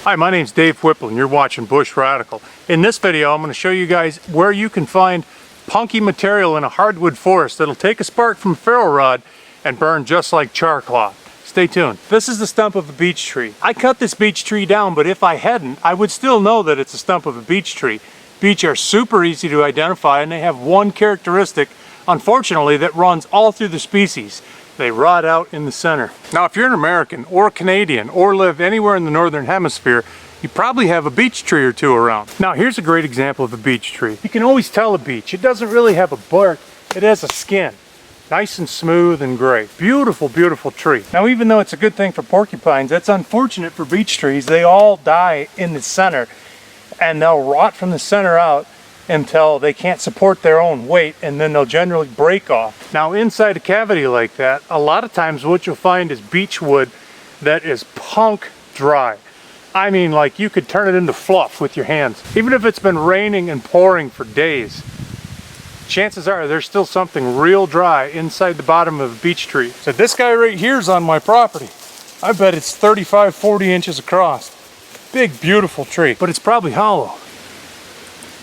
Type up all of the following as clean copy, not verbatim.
Hi, my name's Dave Whipple and you're watching Bush Radical. In this video I'm going to show you guys where you can find punky material in a hardwood forest that'll take a spark from a ferro rod and burn just like char cloth. Stay tuned. This is the stump of a beech tree. I cut this beech tree down, but if I hadn't, I would still know that it's a stump of a beech tree. Beech are super easy to identify and they have one characteristic, unfortunately, that runs all through the species. They rot out in the center. Now, if you're an American or Canadian or live anywhere in the Northern Hemisphere, you probably have a beech tree or two around. Now, here's a great example of a beech tree. You can always tell a beech. It doesn't really have a bark. It has a skin. Nice and smooth and gray. Beautiful, beautiful tree. Now, even though it's a good thing for porcupines, that's unfortunate for beech trees. They all die in the center and they'll rot from the center out until they can't support their own weight, and then they'll generally break off. Now, inside a cavity like that, a lot of times what you'll find is beech wood that is punk dry. I mean, like you could turn it into fluff with your hands. Even if it's been raining and pouring for days, chances are there's still something real dry inside the bottom of a beech tree. So this guy right here is on my property. I bet it's 35, 40 inches across. Big, beautiful tree, but it's probably hollow.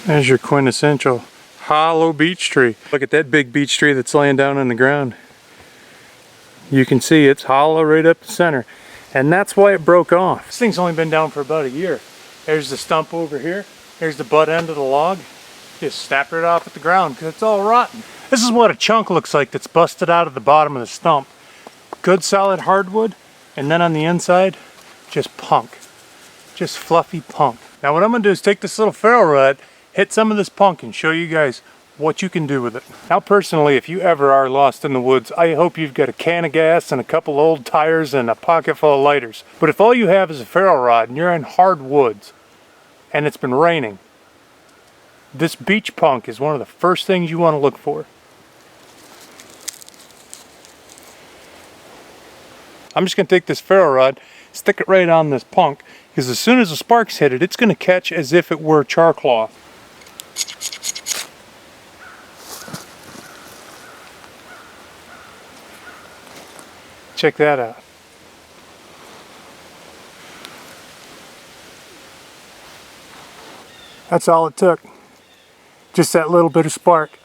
There's your quintessential hollow beech tree. Look at that big beech tree that's laying down on the ground. You can see it's hollow right up the center. And that's why it broke off. This thing's only been down for about a year. There's the stump over here. There's the butt end of the log. Just snap it off at the ground because it's all rotten. This is what a chunk looks like that's busted out of the bottom of the stump. Good solid hardwood, and then on the inside, just punk. Just fluffy punk. Now what I'm gonna do is take this little ferro rod, hit some of this punk and show you guys what you can do with it. Now personally, if you ever are lost in the woods, I hope you've got a can of gas and a couple old tires and a pocket full of lighters. But if all you have is a ferro rod and you're in hard woods and it's been raining, this beech punk is one of the first things you want to look for. I'm just going to take this ferro rod, stick it right on this punk, because as soon as the sparks hit it, it's going to catch as if it were char cloth. Check that out. That's all it took. Just that little bit of spark.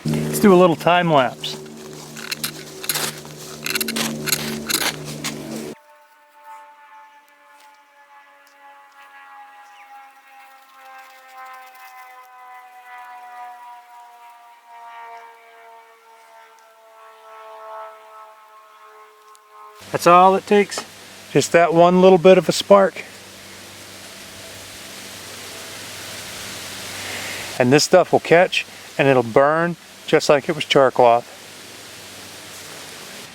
Let's do a little time lapse. That's all it takes. Just that one little bit of a spark. And this stuff will catch and it'll burn just like it was char cloth.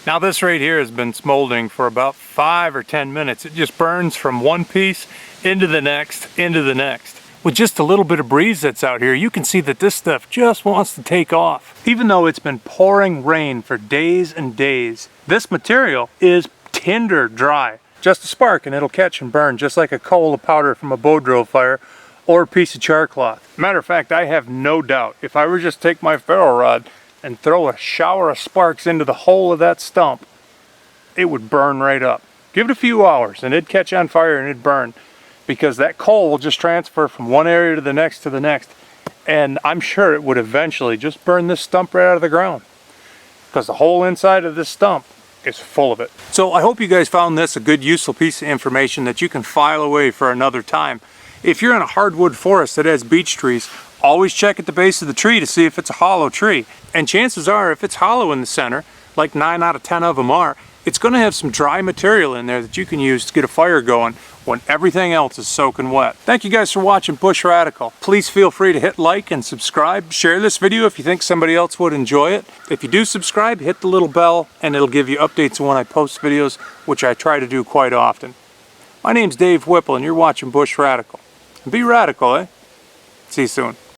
Now this right here has been smoldering for about 5 or 10 minutes. It just burns from one piece into the next, into the next. With just a little bit of breeze that's out here, you can see that this stuff just wants to take off. Even though it's been pouring rain for days and days, this material is tinder dry. Just a spark and it'll catch and burn just like a coal of powder from a bow drill fire or a piece of char cloth. Matter of fact, I have no doubt if I were just to take my ferro rod and throw a shower of sparks into the hole of that stump, it would burn right up. Give it a few hours and it'd catch on fire and it'd burn, because that coal will just transfer from one area to the next to the next, and I'm sure it would eventually just burn this stump right out of the ground, because the whole inside of this stump is full of it. So I hope you guys found this a good, useful piece of information that you can file away for another time. If you're in a hardwood forest that has beech trees, always check at the base of the tree to see if it's a hollow tree. And chances are, if it's hollow in the center, like 9 out of 10 of them are, it's going to have some dry material in there that you can use to get a fire going when everything else is soaking wet. Thank you guys for watching Bush Radical. Please feel free to hit like and subscribe. Share this video if you think somebody else would enjoy it. If you do subscribe, hit the little bell and it'll give you updates when I post videos, which I try to do quite often. My name's Dave Whipple and you're watching Bush Radical. Be radical, eh? See you soon.